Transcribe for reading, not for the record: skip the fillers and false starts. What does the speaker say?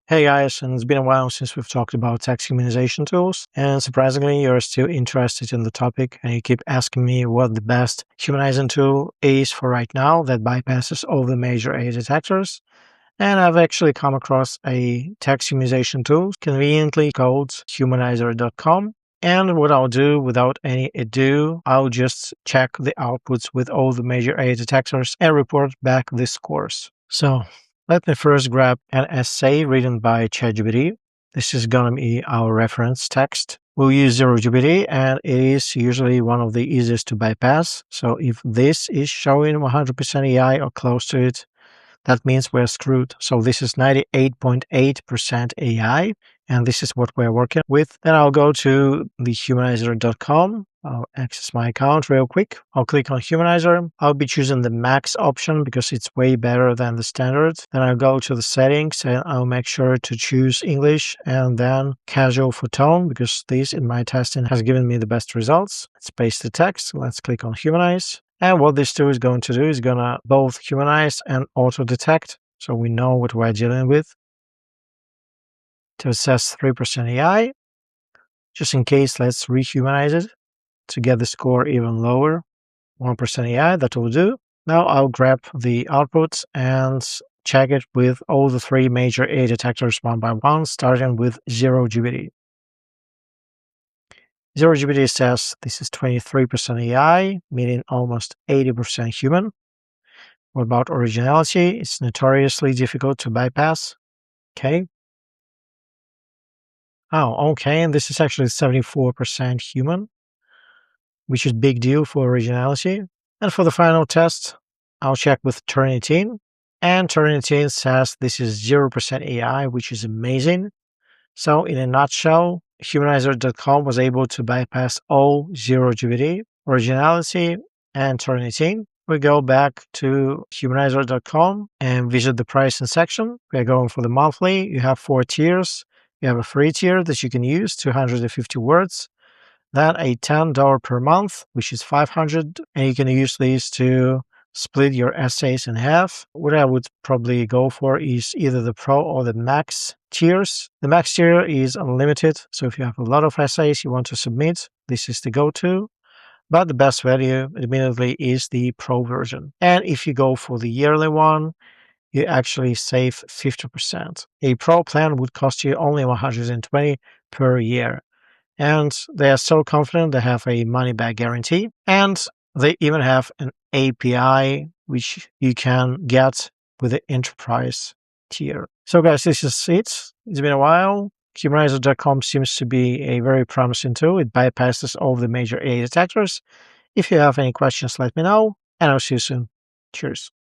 Hey guys, and it's been a while since we've talked about text humanization tools, and surprisingly, you're still interested in the topic, and you keep asking me what the best humanizing tool is for right now that bypasses all the major AI detectors. And I've actually come across a text humanization tool, conveniently called humanizer.com. And what I'll do without any ado, I'll just check the outputs with all the major AI detectors and report back the scores. So let me first grab an essay written by ChatGPT. This is going to be our reference text. We'll use ZeroGPT, and it is usually one of the easiest to bypass. So if this is showing 100% AI or close to it, that means we're screwed. So this is 98.8% AI, and this is what we're working with. Then I'll go to the humanizer.com. I'll access my account real quick. I'll click on Humanizer. I'll be choosing the max option because it's way better than the standard. Then I'll go to the settings and I'll make sure to choose English and then casual for tone because this in my testing has given me the best results. Let's paste the text. Let's click on Humanize. And what this tool is going to do is going to both humanize and auto-detect, so we know what we're dealing with. To assess 3% AI, just in case, let's rehumanize it to get the score even lower. 1% AI, that will do. Now I'll grab the output and check it with all the three major AI detectors one by one, starting with ZeroGPT. ZeroGPT says this is 23% AI, meaning almost 80% human. What about originality? It's notoriously difficult to bypass. Okay. Oh, okay. And this is actually 74% human, which is big deal for originality. And for the final test, I'll check with Turnitin. And Turnitin says this is 0% AI, which is amazing. So in a nutshell, humanizer.com was able to bypass all ZeroGPT, originality, and Turnitin. We go back to humanizer.com and visit the pricing section. We're going for the monthly. You have 4 tiers. You have a free tier that you can use, 250 words. Then a $10 per month, which is 500. And you can use these to split your essays in half. What I would probably go for is either the Pro or the Max tiers. The Max tier is unlimited. So if you have a lot of essays you want to submit, this is the go-to. But the best value, admittedly, is the Pro version. And if you go for the yearly one, you actually save 50%. A Pro plan would cost you only $120 per year. And they are so confident they have a money-back guarantee. And they even have an API which you can get with the enterprise tier. So guys, this is it. It's been a while. Humanizer.com seems to be a very promising tool. It bypasses all the major AI detectors. If you have any questions, let me know, and I'll see you soon. Cheers.